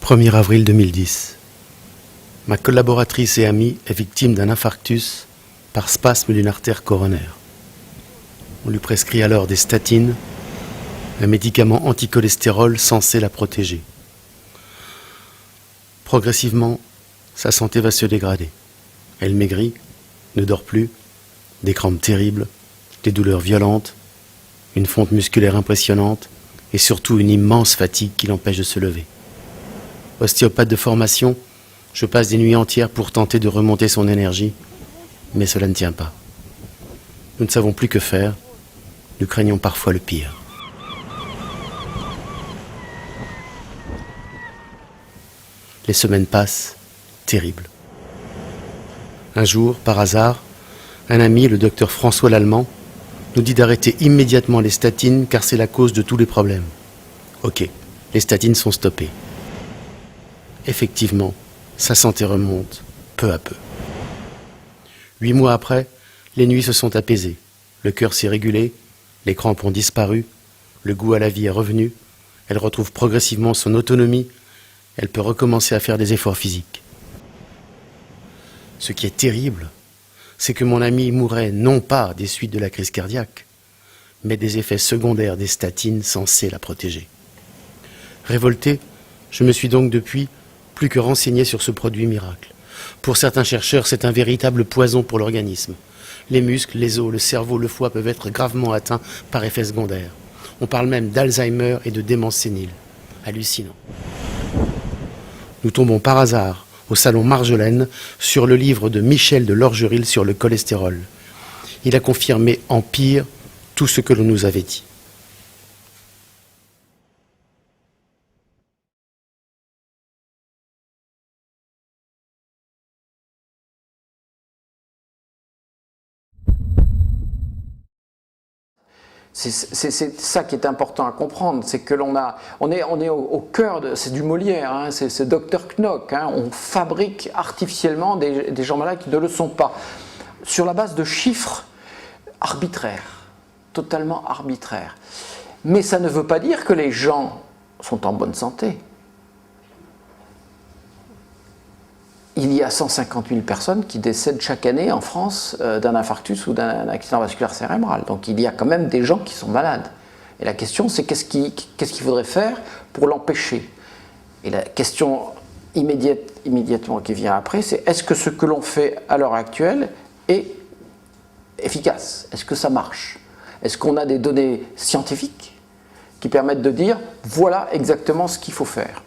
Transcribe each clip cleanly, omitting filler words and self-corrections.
1er avril 2010. Ma collaboratrice et amie est victime d'un infarctus par spasme d'une artère coronaire. On lui prescrit alors des statines, un médicament anticholestérol censé la protéger. Progressivement, sa santé va se dégrader. Elle maigrit, ne dort plus, des crampes terribles, des douleurs violentes, une fonte musculaire impressionnante et surtout une immense fatigue qui l'empêche de se lever. Ostéopathe de formation, je passe des nuits entières pour tenter de remonter son énergie, mais cela ne tient pas. Nous ne savons plus que faire, nous craignons parfois le pire. Les semaines passent, terribles. Un jour, par hasard, un ami, le docteur François Lallemand, nous dit d'arrêter immédiatement les statines car c'est la cause de tous les problèmes. Ok, les statines sont stoppées. Effectivement, sa santé remonte peu à peu. 8 mois après, les nuits se sont apaisées, le cœur s'est régulé, les crampes ont disparu, le goût à la vie est revenu, elle retrouve progressivement son autonomie, elle peut recommencer à faire des efforts physiques. Ce qui est terrible, c'est que mon ami mourait non pas des suites de la crise cardiaque, mais des effets secondaires des statines censées la protéger. Révolté, je me suis donc depuis plus que renseigné sur ce produit miracle. Pour certains chercheurs, c'est un véritable poison pour l'organisme. Les muscles, les os, le cerveau, le foie peuvent être gravement atteints par effets secondaires. On parle même d'Alzheimer et de démence sénile. Hallucinant. Nous tombons par hasard au salon Marjolaine sur le livre de Michel de Lorgeril sur le cholestérol. Il a confirmé en pire tout ce que l'on nous avait dit. C'est ça qui est important à comprendre, c'est que on est au cœur de, c'est du Molière, hein, c'est Dr Knock, hein, on fabrique artificiellement des gens malades qui ne le sont pas, sur la base de chiffres arbitraires, totalement arbitraires. Mais ça ne veut pas dire que les gens sont en bonne santé. Il y a 150 000 personnes qui décèdent chaque année en France d'un infarctus ou d'un accident vasculaire cérébral. Donc il y a quand même des gens qui sont malades. Et la question, c'est qu'est-ce qu'il faudrait faire pour l'empêcher? Et la question immédiatement qui vient après, c'est est-ce que ce que l'on fait à l'heure actuelle est efficace? Est-ce que ça marche? Est-ce qu'on a des données scientifiques qui permettent de dire voilà exactement ce qu'il faut faire?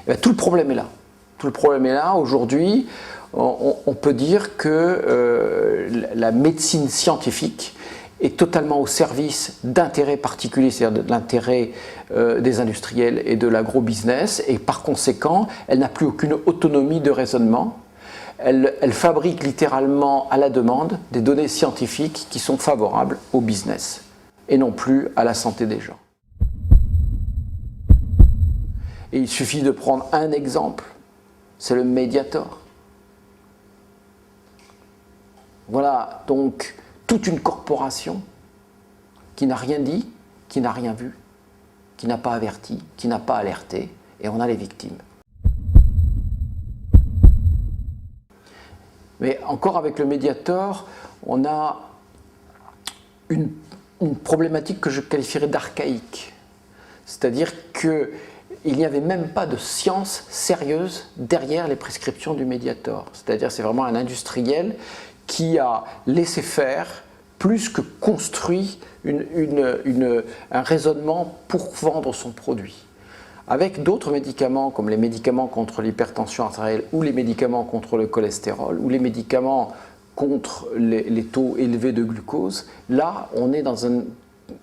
Et bien, tout le problème est là. Tout le problème est là. Aujourd'hui, on peut dire que la médecine scientifique est totalement au service d'intérêts particuliers, c'est-à-dire de l'intérêt des industriels et de l'agro-business, et par conséquent, elle n'a plus aucune autonomie de raisonnement. Elle fabrique littéralement à la demande des données scientifiques qui sont favorables au business, et non plus à la santé des gens. Et il suffit de prendre un exemple. C'est le Mediator. Voilà donc toute une corporation qui n'a rien dit, qui n'a rien vu, qui n'a pas averti, qui n'a pas alerté, et on a les victimes. Mais encore avec le Mediator, on a une problématique que je qualifierais d'archaïque. C'est-à-dire qu'il n'y avait même pas de science sérieuse derrière les prescriptions du Mediator. C'est-à-dire c'est vraiment un industriel qui a laissé faire plus que construit un raisonnement pour vendre son produit. Avec d'autres médicaments comme les médicaments contre l'hypertension artérielle ou les médicaments contre le cholestérol ou les médicaments contre les taux élevés de glucose, là on est dans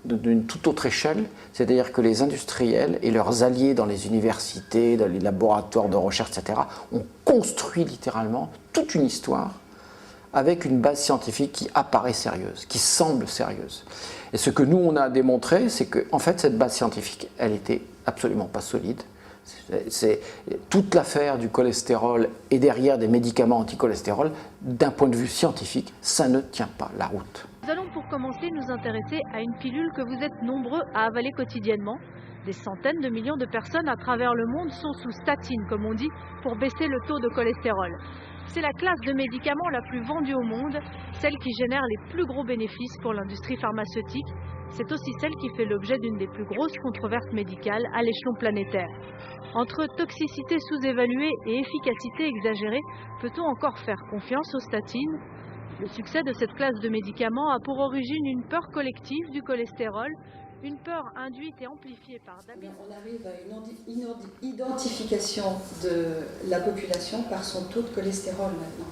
d'une toute autre échelle, c'est-à-dire que les industriels et leurs alliés dans les universités, dans les laboratoires de recherche, etc., ont construit littéralement toute une histoire avec une base scientifique qui apparaît sérieuse, qui semble sérieuse. Et ce que nous, on a démontré, c'est que en fait, cette base scientifique, elle n'était absolument pas solide. C'est toute l'affaire du cholestérol et derrière des médicaments anti-cholestérol, d'un point de vue scientifique, ça ne tient pas la route. Nous allons pour commencer nous intéresser à une pilule que vous êtes nombreux à avaler quotidiennement. Des centaines de millions de personnes à travers le monde sont sous statine, comme on dit, pour baisser le taux de cholestérol. C'est la classe de médicaments la plus vendue au monde, celle qui génère les plus gros bénéfices pour l'industrie pharmaceutique. C'est aussi celle qui fait l'objet d'une des plus grosses controverses médicales à l'échelon planétaire. Entre toxicité sous-évaluée et efficacité exagérée, peut-on encore faire confiance aux statines ? Le succès de cette classe de médicaments a pour origine une peur collective du cholestérol, une peur induite et amplifiée par d'habitude. On arrive à une identification de la population par son taux de cholestérol maintenant.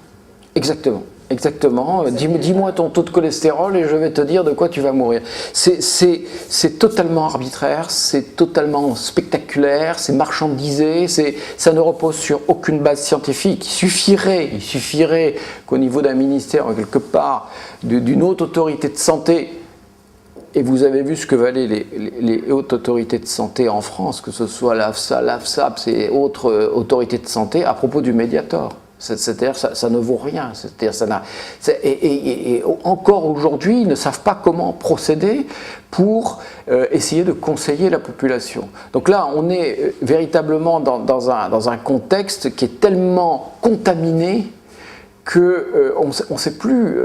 Exactement, exactement. Dis-moi ton taux de cholestérol et je vais te dire de quoi tu vas mourir. C'est totalement arbitraire, c'est totalement spectaculaire, c'est marchandisé, ça ne repose sur aucune base scientifique. Il suffirait qu'au niveau d'un ministère, quelque part, d'une haute autorité de santé, et vous avez vu ce que valaient les hautes autorités de santé en France, que ce soit l'AFSA, l'AFSAP et autres autorités de santé, à propos du Mediator. C'est-à-dire ça ne vaut rien. Et encore aujourd'hui, ils ne savent pas comment procéder pour essayer de conseiller la population. Donc là, on est véritablement dans un contexte qui est tellement contaminé qu'on ne sait plus,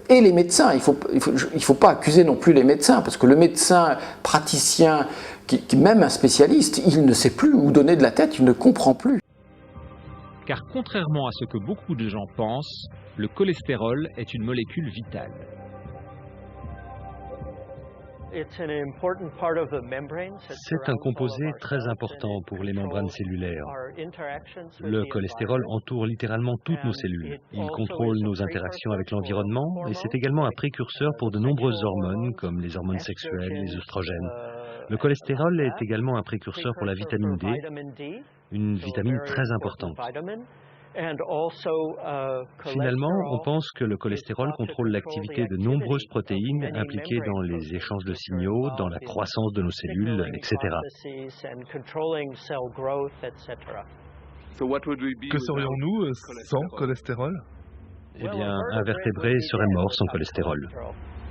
et les médecins, il faut pas accuser non plus les médecins, parce que le médecin praticien, qui même un spécialiste, il ne sait plus où donner de la tête, il ne comprend plus. Car contrairement à ce que beaucoup de gens pensent, le cholestérol est une molécule vitale. C'est un composé très important pour les membranes cellulaires. Le cholestérol entoure littéralement toutes nos cellules. Il contrôle nos interactions avec l'environnement et c'est également un précurseur pour de nombreuses hormones comme les hormones sexuelles, les œstrogènes. Le cholestérol est également un précurseur pour la vitamine D, une vitamine très importante. Finalement, on pense que le cholestérol contrôle l'activité de nombreuses protéines impliquées dans les échanges de signaux, dans la croissance de nos cellules, etc. Que serions-nous sans cholestérol ? Eh bien, un vertébré serait mort sans cholestérol.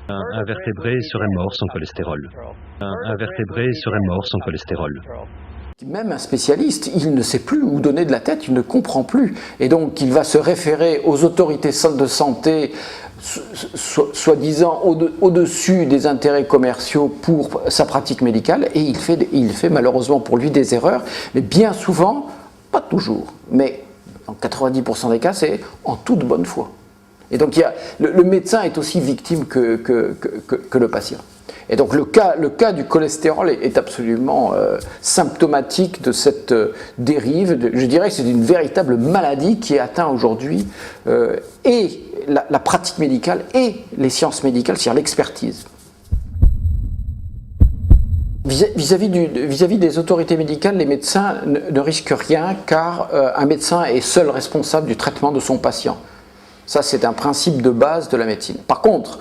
Un vertébré serait mort sans cholestérol. Un vertébré serait mort sans cholestérol. Même un spécialiste, il ne sait plus où donner de la tête, il ne comprend plus. Et donc, il va se référer aux autorités de santé, soi-disant au-dessus des intérêts commerciaux pour sa pratique médicale, et il fait malheureusement pour lui des erreurs, mais bien souvent, pas toujours, mais en 90% des cas, c'est en toute bonne foi. Et donc, le médecin est aussi victime que le patient. Et donc le cas du cholestérol est absolument symptomatique de cette dérive. Je dirais que c'est une véritable maladie qui atteint aujourd'hui et la pratique médicale et les sciences médicales, c'est-à-dire l'expertise. Vis-à-vis des autorités médicales, les médecins ne risquent rien car un médecin est seul responsable du traitement de son patient. Ça, c'est un principe de base de la médecine. Par contre,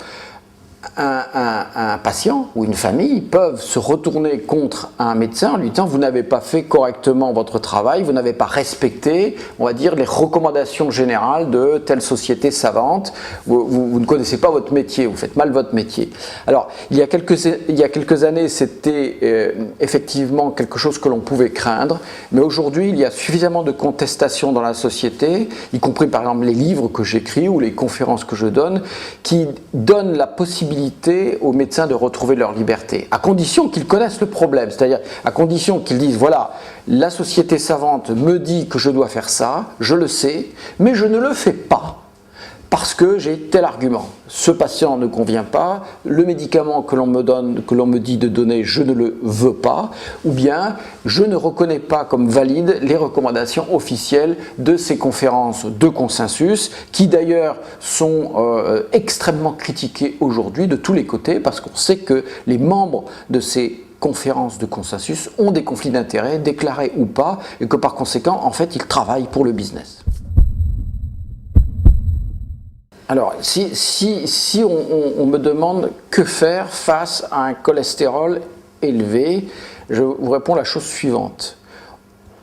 un patient ou une famille peuvent se retourner contre un médecin en lui disant vous n'avez pas fait correctement votre travail, vous n'avez pas respecté, on va dire, les recommandations générales de telle société savante, vous ne connaissez pas votre métier, vous faites mal votre métier. Alors, il y a quelques années, c'était effectivement quelque chose que l'on pouvait craindre, mais aujourd'hui, il y a suffisamment de contestations dans la société, y compris par exemple les livres que j'écris ou les conférences que je donne, qui donnent la possibilité aux médecins de retrouver leur liberté, à condition qu'ils connaissent le problème, c'est-à-dire à condition qu'ils disent voilà, la société savante me dit que je dois faire ça, je le sais, mais je ne le fais pas parce que j'ai tel argument. Ce patient ne convient pas, le médicament que l'on me donne, que l'on me dit de donner, je ne le veux pas, ou bien je ne reconnais pas comme valides les recommandations officielles de ces conférences de consensus, qui d'ailleurs sont extrêmement critiquées aujourd'hui de tous les côtés, parce qu'on sait que les membres de ces conférences de consensus ont des conflits d'intérêts, déclarés ou pas, et que par conséquent, en fait, ils travaillent pour le business. Alors, si on me demande que faire face à un cholestérol élevé, je vous réponds la chose suivante.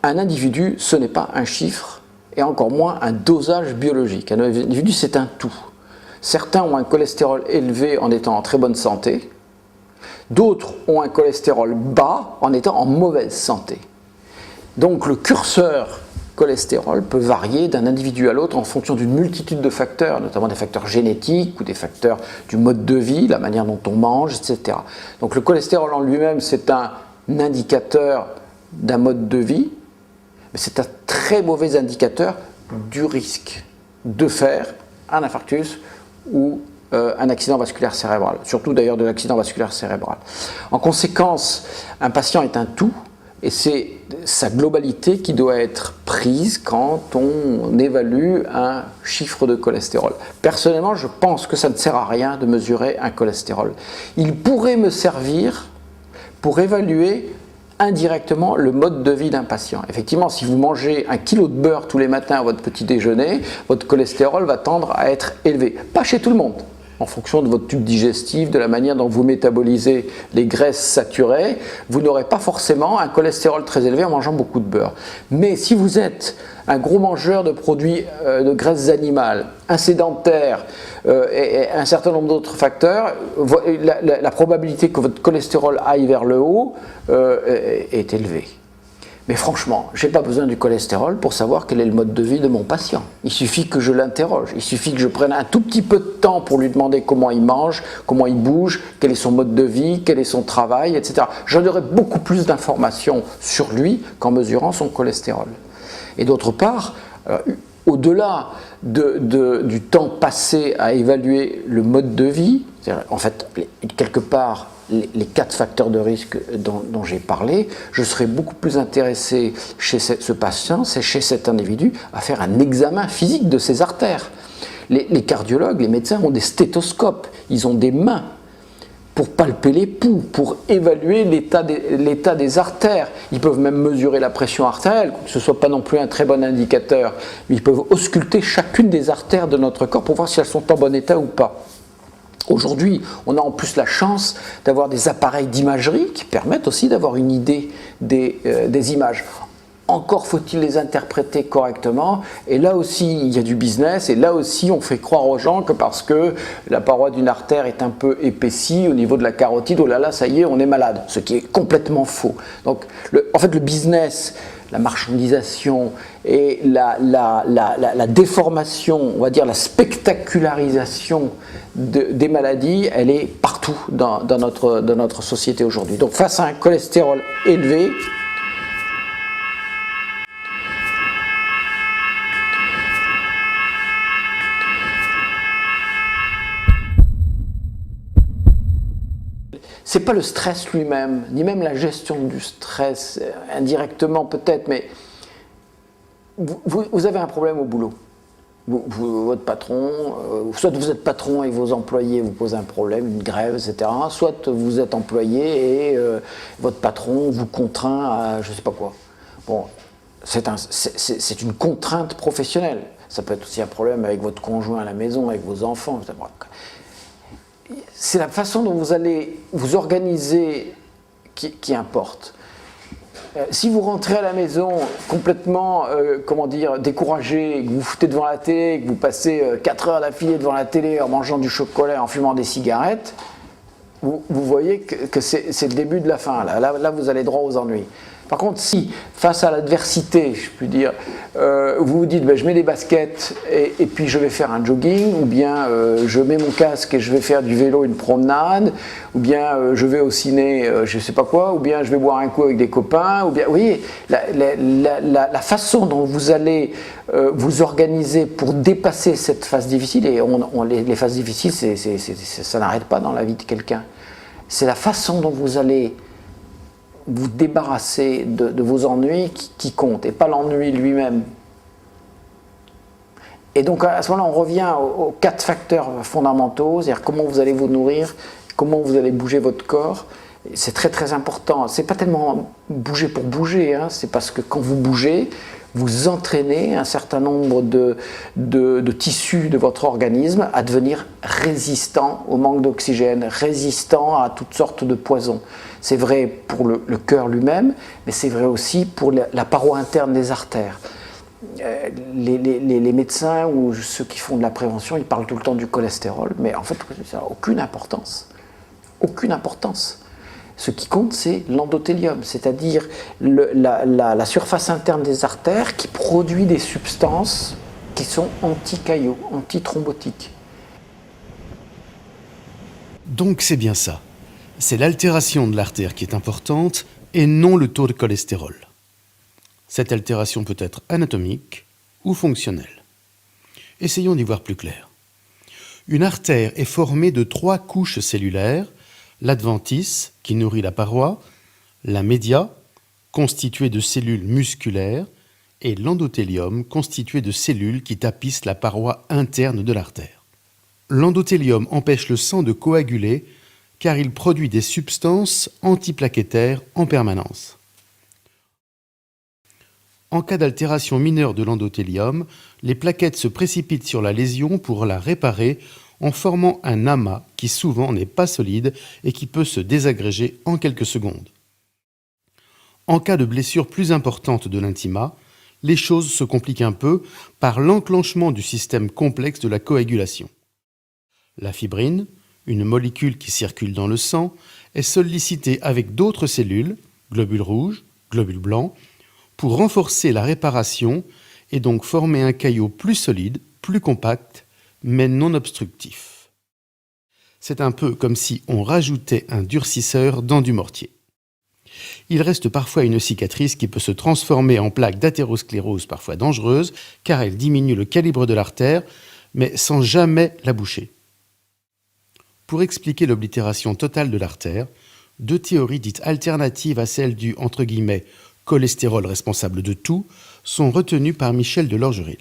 Un individu, ce n'est pas un chiffre, et encore moins un dosage biologique. Un individu, c'est un tout. Certains ont un cholestérol élevé en étant en très bonne santé, D'autres ont un cholestérol bas en étant en mauvaise santé. Donc le curseur cholestérol peut varier d'un individu à l'autre en fonction d'une multitude de facteurs, notamment des facteurs génétiques ou des facteurs du mode de vie, la manière dont on mange, etc. Donc le cholestérol en lui-même, c'est un indicateur d'un mode de vie, mais c'est un très mauvais indicateur du risque de faire un infarctus ou un accident vasculaire cérébral, surtout d'ailleurs de l'accident vasculaire cérébral. En conséquence, un patient est un tout, et c'est sa globalité qui doit être prise quand on évalue un chiffre de cholestérol. Personnellement, je pense que ça ne sert à rien de mesurer un cholestérol. Il pourrait me servir pour évaluer indirectement le mode de vie d'un patient. Effectivement, si vous mangez 1 kg de beurre tous les matins à votre petit déjeuner, votre cholestérol va tendre à être élevé. Pas chez tout le monde. En fonction de votre tube digestif, de la manière dont vous métabolisez les graisses saturées, vous n'aurez pas forcément un cholestérol très élevé en mangeant beaucoup de beurre. Mais si vous êtes un gros mangeur de produits de graisses animales, un sédentaire et un certain nombre d'autres facteurs, la probabilité que votre cholestérol aille vers le haut est élevée. Mais franchement, je n'ai pas besoin du cholestérol pour savoir quel est le mode de vie de mon patient. Il suffit que je l'interroge, il suffit que je prenne un tout petit peu de temps pour lui demander comment il mange, comment il bouge, quel est son mode de vie, quel est son travail, etc. J'en aurai beaucoup plus d'informations sur lui qu'en mesurant son cholestérol. Et d'autre part, au-delà du temps passé à évaluer le mode de vie, en fait, quelque part, les 4 facteurs de risque dont j'ai parlé, je serais beaucoup plus intéressé chez ce patient, chez cet individu, à faire un examen physique de ses artères. Les cardiologues, les médecins ont des stéthoscopes, ils ont des mains pour palper les pouls, pour évaluer l'état des artères. Ils peuvent même mesurer la pression artérielle, que ce ne soit pas non plus un très bon indicateur. Ils peuvent ausculter chacune des artères de notre corps pour voir si elles sont en bon état ou pas. Aujourd'hui, on a en plus la chance d'avoir des appareils d'imagerie qui permettent aussi d'avoir une idée des images. Encore faut-il les interpréter correctement, et là aussi il y a du business, et là aussi on fait croire aux gens que parce que la paroi d'une artère est un peu épaissie au niveau de la carotide, oh là là, ça y est, on est malade, ce qui est complètement faux. Donc en fait le business, la marchandisation et la déformation, on va dire la spectacularisation des maladies, elle est partout dans notre société aujourd'hui. Donc face à un cholestérol élevé, c'est pas le stress lui-même, ni même la gestion du stress, indirectement peut-être, mais vous avez un problème au boulot. Votre patron, soit vous êtes patron et vos employés vous posent un problème, une grève, etc. Soit vous êtes employé et votre patron vous contraint à je ne sais pas quoi. Bon, c'est une contrainte professionnelle. Ça peut être aussi un problème avec votre conjoint à la maison, avec vos enfants, etc. C'est la façon dont vous allez vous organiser qui importe. Si vous rentrez à la maison complètement, découragé, que vous foutez devant la télé, que vous passez 4 heures d'affilée devant la télé en mangeant du chocolat, en fumant des cigarettes, vous voyez que c'est le début de la fin. Là, vous allez droit aux ennuis. Par contre, si, face à l'adversité, je puis dire, vous vous dites, je mets des baskets et puis je vais faire un jogging, ou bien je mets mon casque et je vais faire du vélo, une promenade, ou bien je vais au ciné, je ne sais pas quoi, ou bien je vais boire un coup avec des copains, ou bien, vous voyez, la façon dont vous allez vous organiser pour dépasser cette phase difficile, et les phases difficiles, ça n'arrête pas dans la vie de quelqu'un, c'est la façon dont vous allez vous débarrasser de vos ennuis qui comptent, et pas l'ennui lui-même. Et donc à ce moment-là, on revient aux 4 facteurs fondamentaux, c'est-à-dire comment vous allez vous nourrir, comment vous allez bouger votre corps. C'est très très important. C'est pas tellement bouger pour bouger, c'est parce que quand vous bougez, vous entraînez un certain nombre de tissus de votre organisme à devenir résistants au manque d'oxygène, résistants à toutes sortes de poisons. C'est vrai pour le cœur lui-même, mais c'est vrai aussi pour la paroi interne des artères. Les médecins ou ceux qui font de la prévention, ils parlent tout le temps du cholestérol, mais en fait, ça n'a aucune importance. Aucune importance. Ce qui compte, c'est l'endothélium, c'est-à-dire la surface interne des artères qui produit des substances qui sont anti-caillots, anti-thrombotiques. Donc c'est bien ça. C'est l'altération de l'artère qui est importante et non le taux de cholestérol. Cette altération peut être anatomique ou fonctionnelle. Essayons d'y voir plus clair. Une artère est formée de 3 couches cellulaires, l'adventice, qui nourrit la paroi, la média, constituée de cellules musculaires, et l'endothélium, constitué de cellules qui tapissent la paroi interne de l'artère. L'endothélium empêche le sang de coaguler car il produit des substances antiplaquettaires en permanence. En cas d'altération mineure de l'endothélium, les plaquettes se précipitent sur la lésion pour la réparer en formant un amas qui souvent n'est pas solide et qui peut se désagréger en quelques secondes. En cas de blessure plus importante de l'intima, les choses se compliquent un peu par l'enclenchement du système complexe de la coagulation. La fibrine, une molécule qui circule dans le sang, est sollicitée avec d'autres cellules, globules rouges, globules blancs, pour renforcer la réparation et donc former un caillot plus solide, plus compact, mais non obstructif. C'est un peu comme si on rajoutait un durcisseur dans du mortier. Il reste parfois une cicatrice qui peut se transformer en plaque d'athérosclérose parfois dangereuse car elle diminue le calibre de l'artère, mais sans jamais la boucher. Pour expliquer l'oblitération totale de l'artère, 2 théories dites alternatives à celle du « cholestérol responsable de tout » sont retenues par Michel de Lorgeril.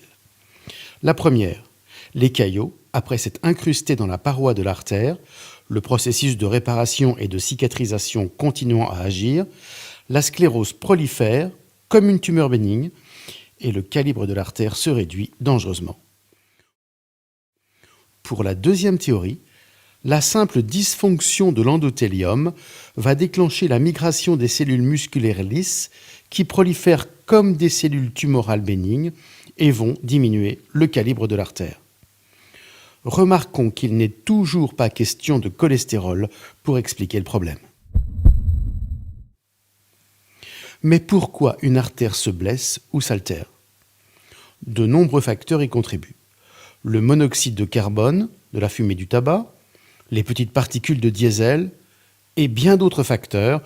La première, les caillots, après s'être incrustés dans la paroi de l'artère, le processus de réparation et de cicatrisation continuant à agir, la sclérose prolifère comme une tumeur bénigne et le calibre de l'artère se réduit dangereusement. Pour la deuxième théorie, la simple dysfonction de l'endothélium va déclencher la migration des cellules musculaires lisses qui prolifèrent comme des cellules tumorales bénignes et vont diminuer le calibre de l'artère. Remarquons qu'il n'est toujours pas question de cholestérol pour expliquer le problème. Mais pourquoi une artère se blesse ou s'altère ? De nombreux facteurs y contribuent. Le monoxyde de carbone, de la fumée du tabac, les petites particules de diesel et bien d'autres facteurs,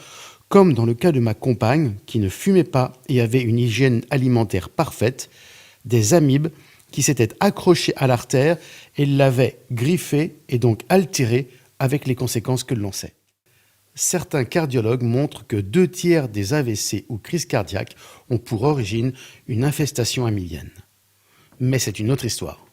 comme dans le cas de ma compagne qui ne fumait pas et avait une hygiène alimentaire parfaite, des amibes qui s'étaient accrochées à l'artère et l'avaient griffée et donc altérée avec les conséquences que l'on sait. Certains cardiologues montrent que 2/3 des AVC ou crises cardiaques ont pour origine une infestation amibienne. Mais c'est une autre histoire.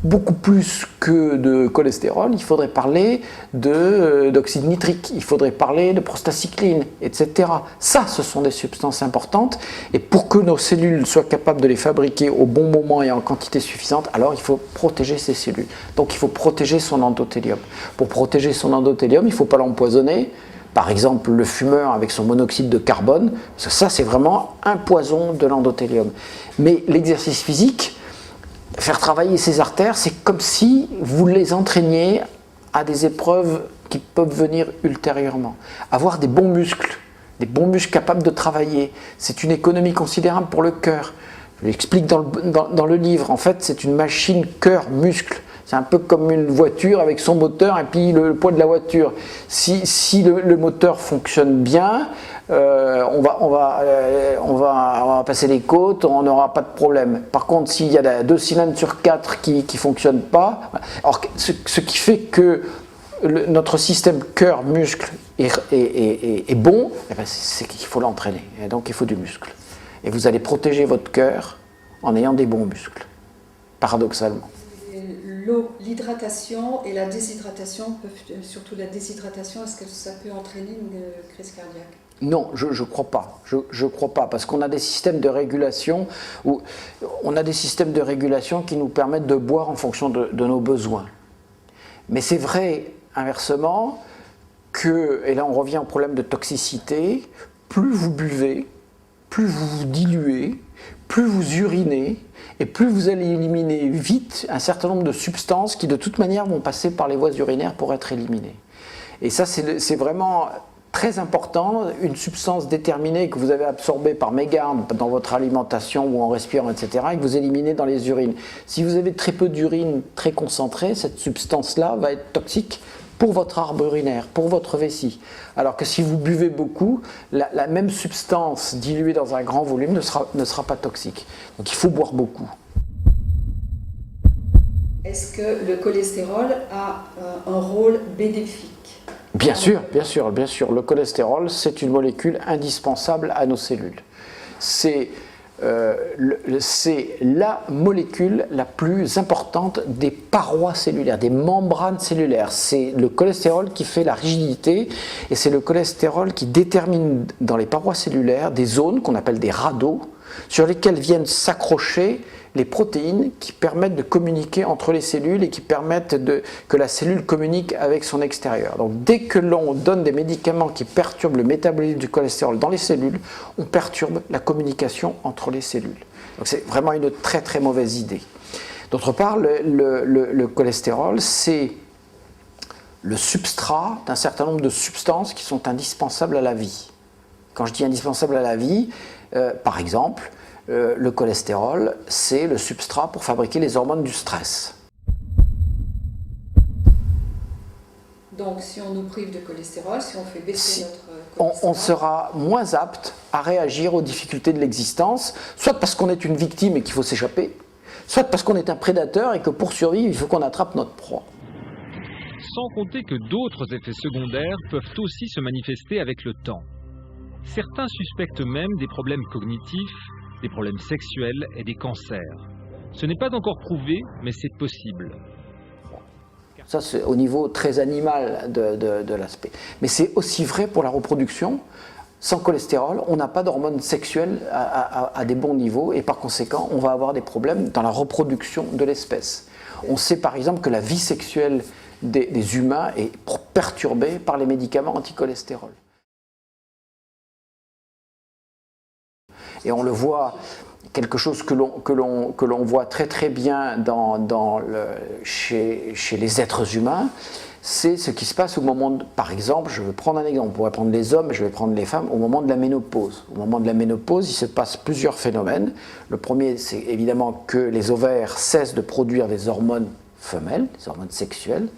Beaucoup plus que de cholestérol, il faudrait parler d'oxyde nitrique, il faudrait parler de prostacycline, etc. Ça, ce sont des substances importantes et pour que nos cellules soient capables de les fabriquer au bon moment et en quantité suffisante, alors il faut protéger ces cellules. Donc il faut protéger son endothélium. Pour protéger son endothélium, il ne faut pas l'empoisonner. Par exemple, le fumeur avec son monoxyde de carbone, ça c'est vraiment un poison de l'endothélium. Mais l'exercice physique, faire travailler ces artères, c'est comme si vous les entraîniez à des épreuves qui peuvent venir ultérieurement. Avoir des bons muscles capables de travailler, c'est une économie considérable pour le cœur. Je l'explique dans le livre, en fait c'est une machine cœur-muscle. C'est un peu comme une voiture avec son moteur et puis le poids de la voiture. Si le moteur fonctionne bien, on va passer les côtes, on n'aura pas de problème. Par contre, s'il y a 2 cylindres sur 4 qui ne fonctionnent pas, alors ce qui fait que notre système cœur-muscle est bon, c'est qu'il faut l'entraîner. Et donc il faut du muscle. Et vous allez protéger votre cœur en ayant des bons muscles, paradoxalement. L'eau, l'hydratation et la déshydratation, surtout la déshydratation, est-ce que ça peut entraîner une crise cardiaque ? Non, je crois pas. Je crois pas, parce qu'on a des systèmes de régulation qui nous permettent de boire en fonction de nos besoins. Mais c'est vrai, inversement, que, et là on revient au problème de toxicité, plus vous buvez, plus vous vous diluez, plus vous urinez, et plus vous allez éliminer vite un certain nombre de substances qui de toute manière vont passer par les voies urinaires pour être éliminées. Et ça, c'est vraiment très important, une substance déterminée que vous avez absorbée par mégarde dans votre alimentation ou en respirant, etc., et que vous éliminez dans les urines. Si vous avez très peu d'urine très concentrée, cette substance-là va être toxique pour votre arbre urinaire, pour votre vessie. Alors que si vous buvez beaucoup, la même substance diluée dans un grand volume ne sera pas toxique. Donc il faut boire beaucoup. Est-ce que le cholestérol a un rôle bénéfique ? Bien sûr, bien sûr, bien sûr. Le cholestérol, c'est une molécule indispensable à nos cellules. C'est la molécule la plus importante des parois cellulaires, des membranes cellulaires. C'est le cholestérol qui fait la rigidité et c'est le cholestérol qui détermine dans les parois cellulaires des zones qu'on appelle des radeaux sur lesquels viennent s'accrocher les protéines qui permettent de communiquer entre les cellules et qui permettent que la cellule communique avec son extérieur. Donc dès que l'on donne des médicaments qui perturbent le métabolisme du cholestérol dans les cellules, on perturbe la communication entre les cellules. Donc c'est vraiment une très très mauvaise idée. D'autre part, le cholestérol, c'est le substrat d'un certain nombre de substances qui sont indispensables à la vie. Quand je dis indispensables à la vie, par exemple, le cholestérol, c'est le substrat pour fabriquer les hormones du stress. Donc, si on nous prive de cholestérol, si on fait baisser notre cholestérol, on sera moins apte à réagir aux difficultés de l'existence, soit parce qu'on est une victime et qu'il faut s'échapper, soit parce qu'on est un prédateur et que pour survivre, il faut qu'on attrape notre proie. Sans compter que d'autres effets secondaires peuvent aussi se manifester avec le temps. Certains suspectent même des problèmes cognitifs, des problèmes sexuels et des cancers. Ce n'est pas encore prouvé, mais c'est possible. Ça, c'est au niveau très animal de l'aspect. Mais c'est aussi vrai pour la reproduction. Sans cholestérol, on n'a pas d'hormones sexuelles à des bons niveaux et par conséquent, on va avoir des problèmes dans la reproduction de l'espèce. On sait par exemple que la vie sexuelle des humains est perturbée par les médicaments anticholestérol. Et on le voit, quelque chose que l'on voit très très bien chez les êtres humains, c'est ce qui se passe au moment, par exemple, je vais prendre un exemple, on pourrait prendre les hommes, je vais prendre les femmes, au moment de la ménopause. Au moment de la ménopause, il se passe plusieurs phénomènes. Le premier, c'est évidemment que les ovaires cessent de produire des hormones femelles, des hormones sexuelles.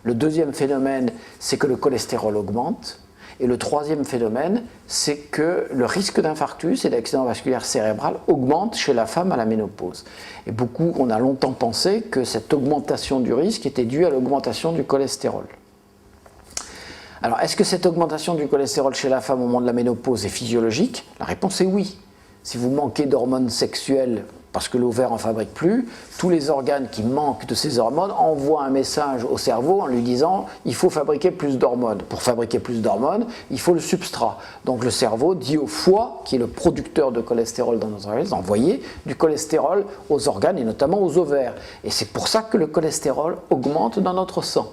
Le deuxième phénomène, c'est que le cholestérol augmente. Et le troisième phénomène, c'est que le risque d'infarctus et d'accident vasculaire cérébral augmente chez la femme à la ménopause. Et on a longtemps pensé que cette augmentation du risque était due à l'augmentation du cholestérol. Alors, est-ce que cette augmentation du cholestérol chez la femme au moment de la ménopause est physiologique? La réponse est oui. Si vous manquez d'hormones sexuelles parce que l'ovaire n'en fabrique plus, tous les organes qui manquent de ces hormones envoient un message au cerveau en lui disant « il faut fabriquer plus d'hormones ». Pour fabriquer plus d'hormones, il faut le substrat. Donc le cerveau dit au foie, qui est le producteur de cholestérol dans nos organes, d'envoyer du cholestérol aux organes et notamment aux ovaires. Et c'est pour ça que le cholestérol augmente dans notre sang.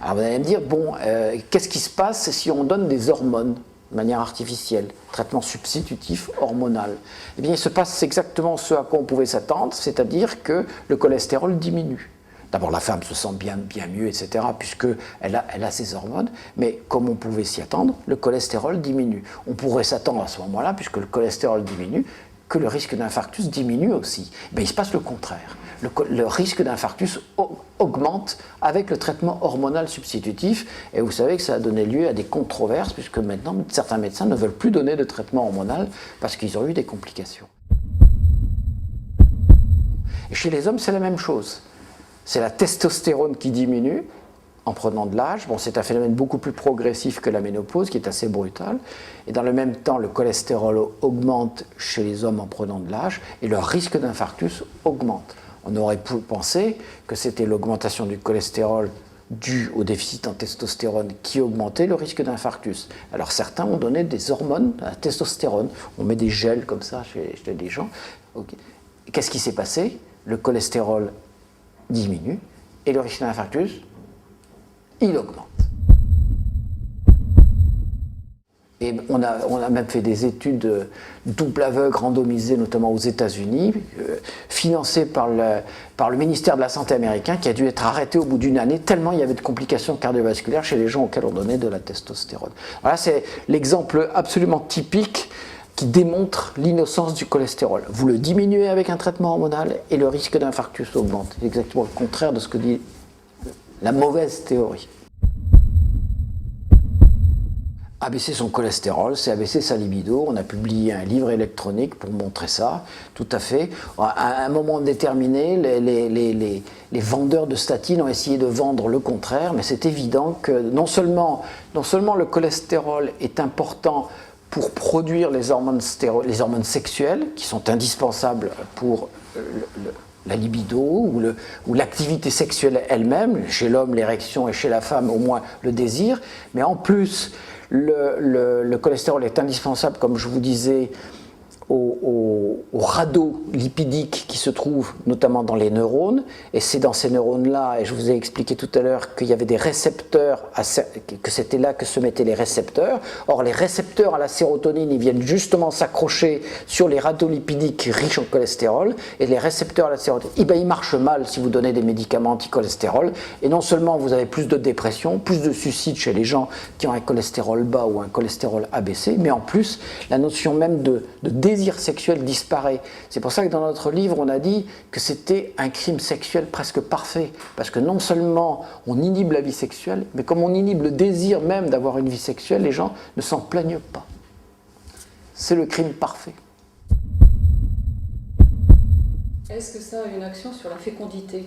Alors vous allez me dire, bon, qu'est-ce qui se passe si on donne des hormones de manière artificielle, traitement substitutif hormonal? Eh bien, il se passe exactement ce à quoi on pouvait s'attendre, c'est-à-dire que le cholestérol diminue. D'abord, la femme se sent bien mieux, etc., puisqu'elle a ses hormones, mais comme on pouvait s'y attendre, le cholestérol diminue. On pourrait s'attendre à ce moment-là, puisque le cholestérol diminue, que le risque d'infarctus diminue aussi. Eh bien, il se passe le contraire. Le risque d'infarctus augmente avec le traitement hormonal substitutif, et vous savez que ça a donné lieu à des controverses, puisque maintenant certains médecins ne veulent plus donner de traitement hormonal parce qu'ils ont eu des complications. Et chez les hommes, c'est la même chose. C'est la testostérone qui diminue en prenant de l'âge. Bon, c'est un phénomène beaucoup plus progressif que la ménopause, qui est assez brutal. Et dans le même temps, le cholestérol augmente chez les hommes en prenant de l'âge, et leur risque d'infarctus augmente. On aurait pu penser que c'était l'augmentation du cholestérol due au déficit en testostérone qui augmentait le risque d'infarctus. Alors certains ont donné des hormones à testostérone. On met des gels comme ça chez des gens. Okay. Qu'est-ce qui s'est passé? Le cholestérol diminue et le risque d'infarctus, il augmente. Et on a même fait des études double aveugle randomisées, notamment aux États-Unis, financées par le ministère de la Santé américain, qui a dû être arrêté au bout d'une année, tellement il y avait de complications cardiovasculaires chez les gens auxquels on donnait de la testostérone. Voilà, c'est l'exemple absolument typique qui démontre l'innocence du cholestérol. Vous le diminuez avec un traitement hormonal et le risque d'infarctus augmente. C'est exactement le contraire de ce que dit la mauvaise théorie. Abaisser son cholestérol, c'est abaisser sa libido. On a publié un livre électronique pour montrer ça, tout à fait. À un moment déterminé, les vendeurs de statines ont essayé de vendre le contraire, mais c'est évident que non seulement le cholestérol est important pour produire les hormones sexuelles, qui sont indispensables pour la libido ou l'activité sexuelle elle-même, chez l'homme l'érection et chez la femme au moins le désir, mais en plus le cholestérol est indispensable, comme je vous disais, au radeau lipidique qui se trouve notamment dans les neurones, et c'est dans ces neurones-là, et je vous ai expliqué tout à l'heure qu'il y avait des récepteurs, que c'était là que se mettaient les récepteurs. Or les récepteurs à la sérotonine, ils viennent justement s'accrocher sur les radeaux lipidiques riches en cholestérol, et les récepteurs à la sérotonine, ils marchent mal si vous donnez des médicaments anti-cholestérol, et non seulement vous avez plus de dépression, plus de suicides chez les gens qui ont un cholestérol bas ou un cholestérol abaissé, mais en plus la notion même de désir sexuel disparaît. C'est pour ça que dans notre livre, on a dit que c'était un crime sexuel presque parfait, parce que non seulement on inhibe la vie sexuelle, mais comme on inhibe le désir même d'avoir une vie sexuelle, les gens ne s'en plaignent pas. C'est le crime parfait. Est-ce que ça a une action sur la fécondité?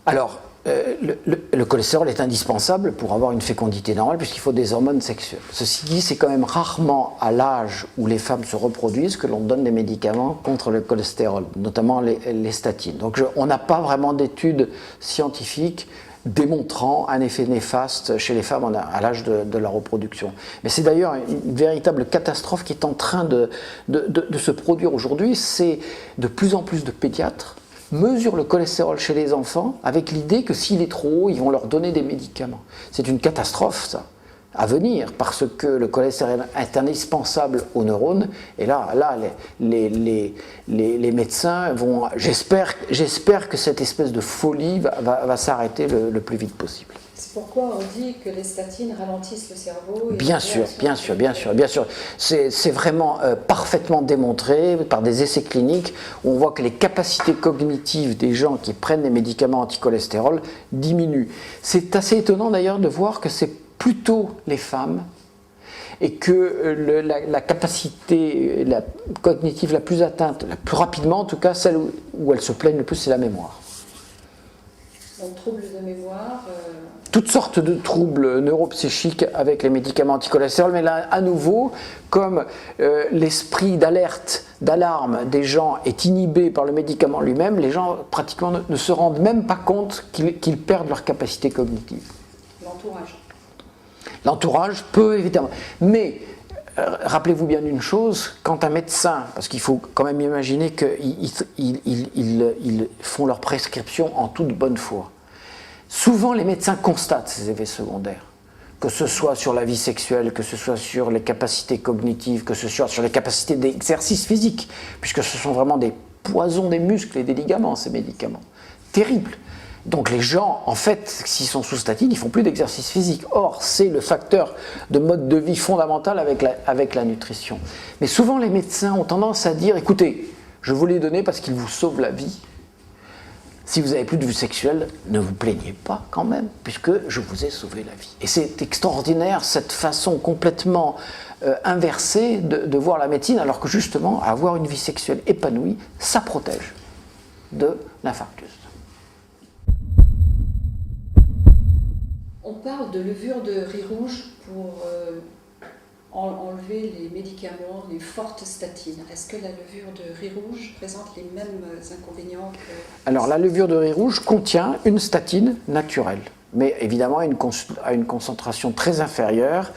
Alors, le cholestérol est indispensable pour avoir une fécondité normale puisqu'il faut des hormones sexuelles. Ceci dit, c'est quand même rarement à l'âge où les femmes se reproduisent que l'on donne des médicaments contre le cholestérol, notamment les statines. Donc on n'a pas vraiment d'études scientifiques démontrant un effet néfaste chez les femmes à l'âge de la reproduction. Mais c'est d'ailleurs une véritable catastrophe qui est en train de se produire aujourd'hui. C'est de plus en plus de pédiatres mesurent le cholestérol chez les enfants avec l'idée que s'il est trop haut, ils vont leur donner des médicaments. C'est une catastrophe, ça, à venir, parce que le cholestérol est indispensable aux neurones, et là les médecins vont... J'espère que cette espèce de folie va s'arrêter le plus vite possible. C'est pourquoi on dit que les statines ralentissent le cerveau. Et bien sûr. C'est vraiment parfaitement démontré par des essais cliniques où on voit que les capacités cognitives des gens qui prennent des médicaments anti-cholestérol diminuent. C'est assez étonnant d'ailleurs de voir que c'est plutôt les femmes et que la capacité cognitive la plus atteinte, la plus rapidement en tout cas, celle où elles se plaignent le plus, c'est la mémoire. Donc troubles de mémoire toutes sortes de troubles neuropsychiques avec les médicaments anti-cholestérol, mais là, à nouveau, comme l'esprit d'alerte, d'alarme des gens est inhibé par le médicament lui-même, les gens pratiquement ne se rendent même pas compte qu'ils perdent leur capacité cognitive. L'entourage peut, évidemment. Mais rappelez-vous bien d'une chose, quand un médecin, parce qu'il faut quand même imaginer qu'ils font leur prescription en toute bonne foi, souvent les médecins constatent ces effets secondaires, que ce soit sur la vie sexuelle, que ce soit sur les capacités cognitives, que ce soit sur les capacités d'exercice physique, puisque ce sont vraiment des poisons des muscles et des ligaments, ces médicaments. Terribles. Donc les gens, en fait, s'ils sont sous statine, ils ne font plus d'exercice physique. Or, c'est le facteur de mode de vie fondamental avec la nutrition. Mais souvent, les médecins ont tendance à dire, écoutez, je vous les donne parce qu'ils vous sauvent la vie. Si vous n'avez plus de vue sexuelle, ne vous plaignez pas quand même, puisque je vous ai sauvé la vie. Et c'est extraordinaire, cette façon complètement inversée de voir la médecine, alors que justement, avoir une vie sexuelle épanouie, ça protège de l'infarctus. On parle de levure de riz rouge pour enlever les médicaments, les fortes statines. Est-ce que la levure de riz rouge présente les mêmes inconvénients que... Alors la levure de riz rouge contient une statine naturelle, mais évidemment à une concentration très inférieure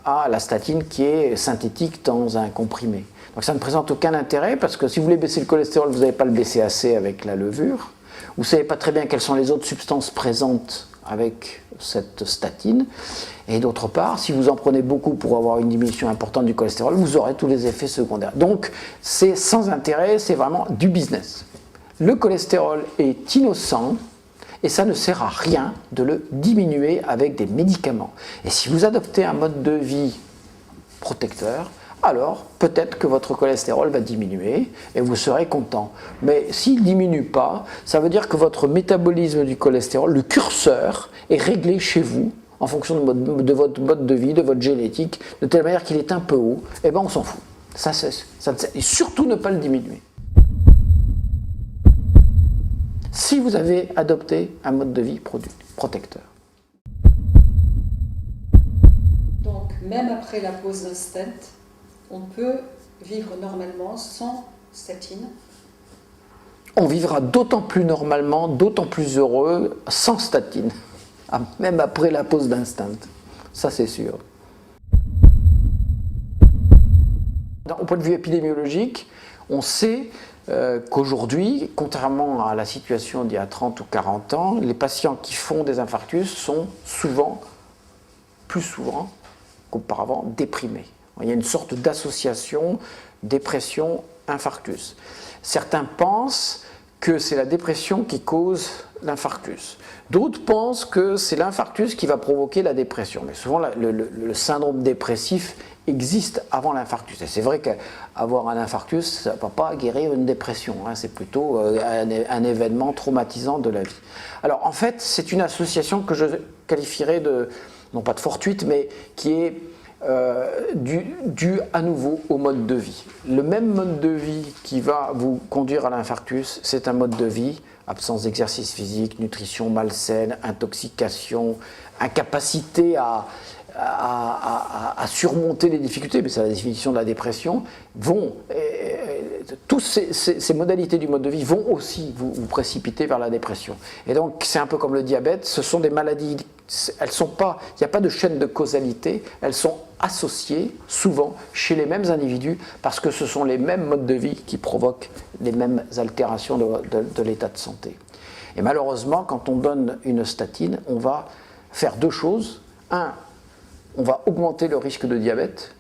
à la statine qui est synthétique dans un comprimé. Donc ça ne présente aucun intérêt parce que si vous voulez baisser le cholestérol, vous n'allez pas le baisser assez avec la levure. Vous ne savez pas très bien quelles sont les autres substances présentes avec cette statine. Et d'autre part, si vous en prenez beaucoup pour avoir une diminution importante du cholestérol, vous aurez tous les effets secondaires. Donc, c'est sans intérêt, c'est vraiment du business. Le cholestérol est innocent et ça ne sert à rien de le diminuer avec des médicaments. Et si vous adoptez un mode de vie protecteur, alors peut-être que votre cholestérol va diminuer et vous serez content. Mais s'il ne diminue pas, ça veut dire que votre métabolisme du cholestérol, le curseur, est réglé chez vous en fonction de votre mode de vie, de votre génétique, de telle manière qu'il est un peu haut, et bien on s'en fout. Et surtout ne pas le diminuer. Si vous avez adopté un mode de vie protecteur. Donc, même après la pose d'un stent, on peut vivre normalement sans statine. On vivra d'autant plus normalement, d'autant plus heureux sans statine, même après la pose d'un stent. Ça, c'est sûr. Au point de vue épidémiologique, on sait qu'aujourd'hui, contrairement à la situation d'il y a 30 ou 40 ans, les patients qui font des infarctus sont plus souvent qu'auparavant, déprimés. Il y a une sorte d'association dépression-infarctus. Certains pensent que c'est la dépression qui cause l'infarctus. D'autres pensent que c'est l'infarctus qui va provoquer la dépression. Mais souvent, le syndrome dépressif existe avant l'infarctus. Et c'est vrai qu'avoir un infarctus, ça ne va pas guérir une dépression. C'est plutôt un événement traumatisant de la vie. Alors, en fait, c'est une association que je qualifierais de, non pas de fortuite, mais qui est dû à nouveau au mode de vie. Le même mode de vie qui va vous conduire à l'infarctus, c'est un mode de vie, absence d'exercice physique, nutrition malsaine, intoxication, incapacité à surmonter les difficultés, mais c'est la définition de la dépression, toutes ces modalités du mode de vie vont aussi vous précipiter vers la dépression. Et donc c'est un peu comme le diabète, ce sont des maladies, elles sont pas, il n'y a pas de chaîne de causalité, elles sont associées souvent chez les mêmes individus parce que ce sont les mêmes modes de vie qui provoquent les mêmes altérations de l'état de santé. Et malheureusement, quand on donne une statine, on va faire deux choses. Un, on va augmenter le risque de diabète.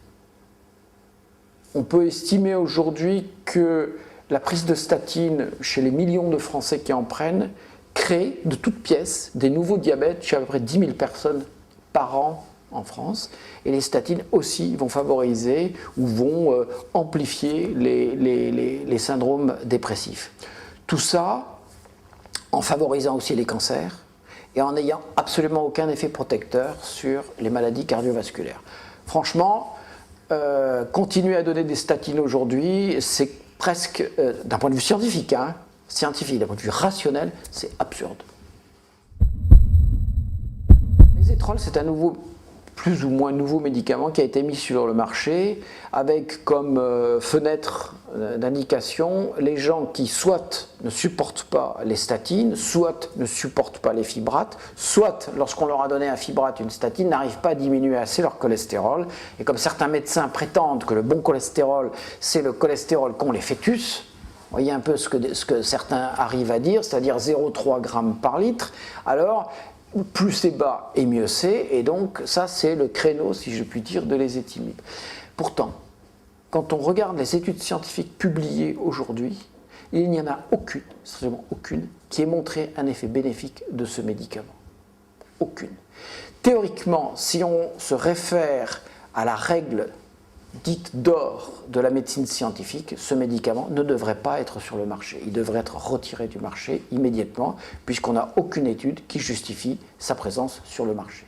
On peut estimer aujourd'hui que la prise de statine chez les millions de Français qui en prennent crée de toutes pièces des nouveaux diabètes chez à peu près 10 000 personnes par an en France. Et les statines aussi vont favoriser ou vont amplifier les syndromes dépressifs. Tout ça en favorisant aussi les cancers et en n'ayant absolument aucun effet protecteur sur les maladies cardiovasculaires. Franchement, continuer à donner des statines aujourd'hui, c'est presque, d'un point de vue scientifique, d'un point de vue rationnel, c'est absurde. Les étrols, c'est un plus ou moins nouveau médicament qui a été mis sur le marché avec comme fenêtre d'indication les gens qui soit ne supportent pas les statines, soit ne supportent pas les fibrates, soit lorsqu'on leur a donné un fibrate, une statine, n'arrivent pas à diminuer assez leur cholestérol. Et comme certains médecins prétendent que le bon cholestérol, c'est le cholestérol qu'ont les fœtus, vous voyez un peu ce que certains arrivent à dire, c'est-à-dire 0,3 g par litre, alors plus c'est bas et mieux c'est, et donc ça c'est le créneau, si je puis dire, de l'ézetimibe. Pourtant, quand on regarde les études scientifiques publiées aujourd'hui, il n'y en a aucune, strictement aucune, qui ait montré un effet bénéfique de ce médicament. Aucune. Théoriquement, si on se réfère à la règle dite d'or de la médecine scientifique, ce médicament ne devrait pas être sur le marché. Il devrait être retiré du marché immédiatement, puisqu'on n'a aucune étude qui justifie sa présence sur le marché.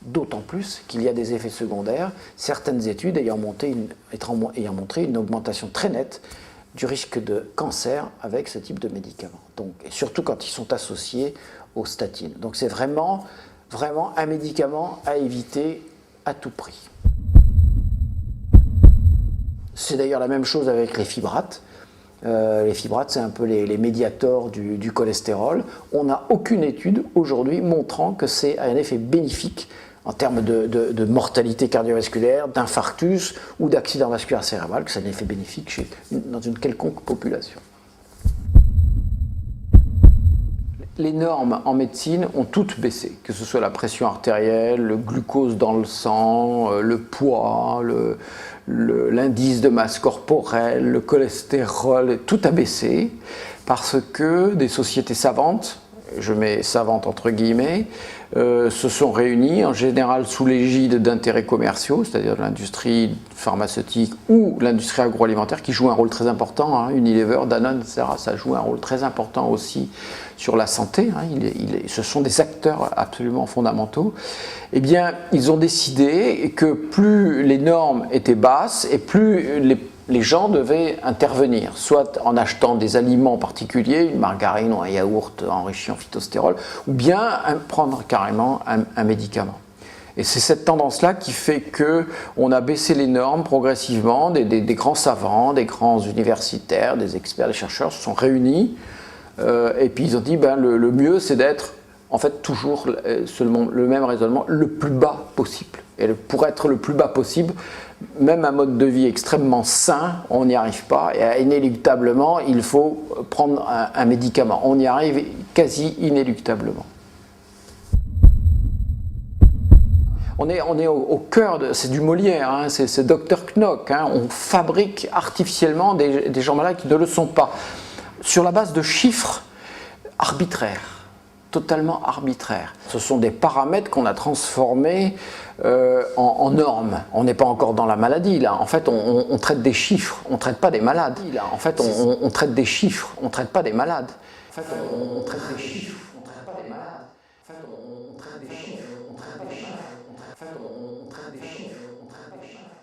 D'autant plus qu'il y a des effets secondaires, certaines études ayant montré une augmentation très nette du risque de cancer avec ce type de médicament. Donc, et surtout quand ils sont associés aux statines. Donc c'est vraiment un médicament à éviter à tout prix. C'est d'ailleurs la même chose avec les fibrates. Les fibrates, c'est un peu les médiators du cholestérol. On n'a aucune étude aujourd'hui montrant que c'est un effet bénéfique en termes de mortalité cardiovasculaire, d'infarctus ou d'accident vasculaire cérébral, que c'est un effet bénéfique dans une quelconque population. Les normes en médecine ont toutes baissé, que ce soit la pression artérielle, le glucose dans le sang, le poids, l'indice de masse corporelle, le cholestérol, tout a baissé parce que des sociétés savantes, je mets savantes entre guillemets, se sont réunies en général sous l'égide d'intérêts commerciaux, c'est-à-dire de l'industrie pharmaceutique ou l'industrie agroalimentaire qui joue un rôle très important, hein, Unilever, Danone, etc. Ça joue un rôle très important aussi sur la santé, hein, ce sont des acteurs absolument fondamentaux. Eh bien, ils ont décidé que plus les normes étaient basses et plus les gens devaient intervenir, soit en achetant des aliments particuliers, une margarine ou un yaourt enrichi en phytostérol, ou bien prendre carrément un médicament. Et c'est cette tendance-là qui fait qu'on a baissé les normes progressivement, des grands savants, des grands universitaires, des experts, des chercheurs se sont réunis, et puis ils ont dit le mieux c'est d'être en fait toujours seulement le même raisonnement, le plus bas possible. Et pour être le plus bas possible, même un mode de vie extrêmement sain, on n'y arrive pas, et inéluctablement, il faut prendre un médicament. On y arrive quasi inéluctablement. On est au cœur, c'est du Molière, hein, c'est Dr Knock, hein, on fabrique artificiellement des gens malades qui ne le sont pas, sur la base de chiffres arbitraires. Totalement arbitraire. Ce sont des paramètres qu'on a transformés en normes. On n'est pas encore dans la maladie là. En fait, on traite des chiffres, on ne traite pas des malades. En fait, on traite des chiffres, on ne traite pas des malades. En fait, on traite des chiffres, on ne traite pas des malades. En fait, on traite des chiffres, on traite des chiffres. En fait, on traite des chiffres, on traite des chiffres.